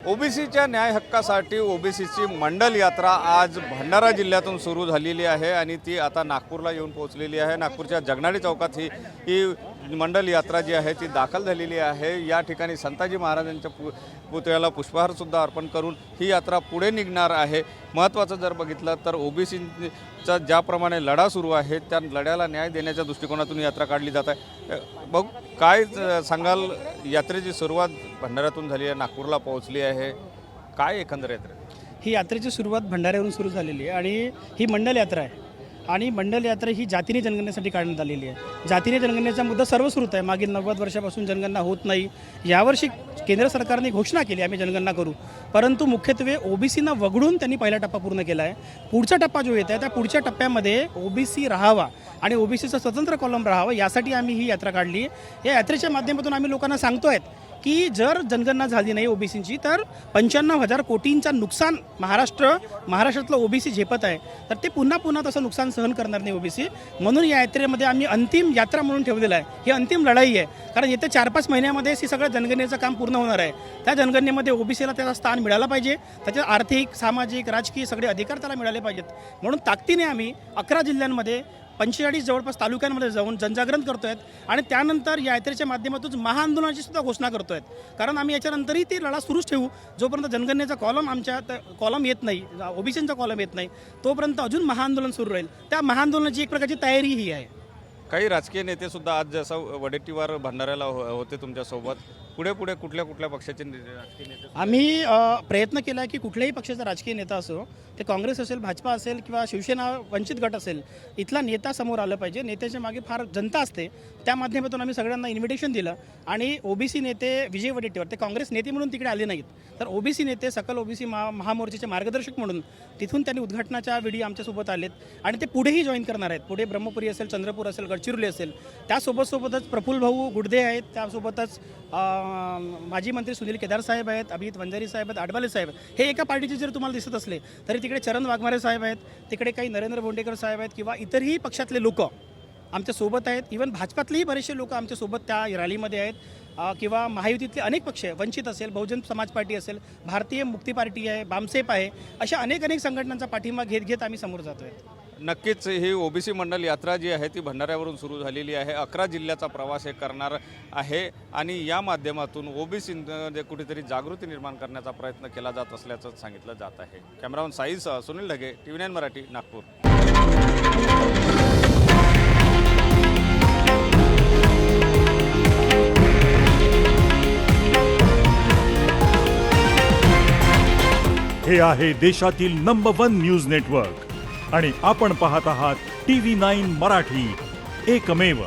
ओबीसीच्या न्याय हक्कासाठी ओबीसीची मंडल यात्रा आज भंडारा जिल्ह्यातून सुरू झालेली आहे आणि ती आता नागपूरला येऊन पोहोचलेली आहे। नागपूरच्या जगनाडी चौकात ही मंडल यात्रा जी आहे ती दाखल झालेली आहे। या ठिकाणी संताजी महाराजांच्या पुतळ्याला पुष्पहारसुद्धा अर्पण करून ही यात्रा पुढे निघणार आहे। महत्त्वाचं जर बघितलं तर ओबीसीचा ज्याप्रमाणे लढा सुरू आहे त्या लढ्याला न्याय देण्याच्या दृष्टिकोनातून यात्रा काढली जात आहे। बघ काय सांगाल, यात्रेची सुरुवात भंडाऱ्यातून झाली आहे, नागपूरला पोहोचली आहे, काय एकंदर यात्रा? ही यात्रेची सुरुवात भंडाऱ्यावरून सुरू झालेली आहे आणि ही मंडल यात्रा आहे आणि मंडल यात्रा ही जातीने जनगणनेसाठी काढण्यात आलेली आहे। जातीने जनगणनेचा मुद्दा सर्वश्रुत आहे। मागील 90 वर्षापासून जनगणना होत नाही। यावर्षी केंद्र सरकारने घोषणा केली आम्ही जनगणना करू, परंतु मुख्यत्वे ओबीसीना वगळून त्यांनी पहिला टप्पा पूर्ण केला आहे। पुढचा टप्पा जो येत आहे त्या पुढच्या टप्प्यामध्ये ओबीसी राहावा आणि ओबीसीचा स्वतंत्र कॉलम राहावा यासाठी आम्ही ही यात्रा काढली। या यात्रेच्या माध्यमातून आम्ही लोकांना सांगतोय की जर जनगणना झाली नाही ओबीसीची तर 95,000 कोटींचं नुकसान महाराष्ट्रातलं ओबीसी झेपत आहे, तर ते पुन्हा तसं नुकसान सहन करणार नाही ओबीसी। म्हणून या यात्रेमध्ये आम्ही अंतिम यात्रा म्हणून ठेवलेलं आहे। ही अंतिम लढाई आहे, कारण येत्या 4-5 महिन्यामध्ये ही सगळं जनगणनेचं काम पूर्ण होणार आहे। त्या जनगणनेमध्ये ओबीसीला त्याचा स्थान मिळालं पाहिजे, त्याचे आर्थिक, सामाजिक, राजकीय सगळे अधिकार त्याला मिळाले पाहिजेत। म्हणून ताकदीने आम्ही 11 जिल्ह्यांमध्ये 45 जवळपास तालुक्यांमध्ये जाऊन जनजागरण करतोय आणि त्यानंतर या यात्रेच्या माध्यमातून महाआंदोलनाची सुद्धा घोषणा करतोय, कारण आम्ही याच्यानंतरही ती लढा सुरूच ठेवू। जोपर्यंत जनगणनेचा कॉलम येत नाही, ओबीसीचा कॉलम येत नाही, तोपर्यंत अजून महाआंदोलन सुरू राहील। त्या महाआंदोलनाची एक प्रकारची तयारी ही आहे। काही राजकीय नेते सुद्धा आज जसं वडेट्टीवार भंडाऱ्याला होते तुमच्यासोबत, पुढे कुठल्या पक्षाचे राजकीय नेते? आम्ही प्रयत्न केला आहे की कुठल्याही पक्षाचा राजकीय नेता असो, ते काँग्रेस असेल, भाजपा असेल किंवा शिवसेना वंचित गट असेल, इथला नेता समोर आलं पाहिजे। नेत्याच्या मागे फार जनता असते, त्या माध्यमातून आम्ही सगळ्यांना इन्व्हिटेशन दिलं आणि ओबीसी नेते विजय वडेट्टीवार, ते काँग्रेस नेते म्हणून तिकडे आले नाहीत, तर ओबीसी नेते सकल ओबीसी महामोर्चाचे मार्गदर्शक म्हणून तिथून त्यांनी उद्घाटनाच्या वेळी आमच्यासोबत आलेत आणि ते पुढेही जॉईन करणार आहेत। पुढे ब्रह्मपुरी असेल, चंद्रपूर असेल, गडचिरोली असेल, त्यासोबतच प्रफुल्ल भाऊ गुडदे आहेत, त्यासोबतच माजी मंत्री सुनील केदार साहेब आहेत, अभिजित वंजारी साहेब आहेत, आडबाले साहेब। हे एका पार्टीचे जर तुम्हाला दिसत असले तरी तिकडे चरण वाघमारे साहेब आहेत, तिकडे काही नरेंद्र बोंडेकर साहेब आहेत किंवा इतरही पक्षातले लोक आमच्यासोबत आहेत। इवन भाजपातलेही बरेचसे लोक आमच्यासोबत त्या रॅलीमध्ये आहेत किंवा महायुतीतले अनेक पक्ष आहे, वंचित असेल, बहुजन समाज पार्टी असेल, भारतीय मुक्ती पार्टी आहे, बामसेप आहे, अशा अनेक संघटनांचा पाठिंबा घेत आम्ही समोर जातो आहे। नक्कीच ही ओबीसी मंडल यात्रा जी आहे ती भंडाऱ्यावरून सुरू झालेली आहे। 11 जिल्ह्याचा प्रवास हे करणार आहे आणि या माध्यमातून ओबीसीमध्ये कुठेतरी जागृती निर्माण करण्याचा प्रयत्न केला जात असल्याचं सांगितलं जात आहे। कॅमेरामन साईसह सुनील ढगे, TV9 मराठी, नागपूर। हे आहे देशातील नंबर 1 न्यूज नेटवर्क आणि आपण पाहत आहात TV9 मराठी, एकमेव।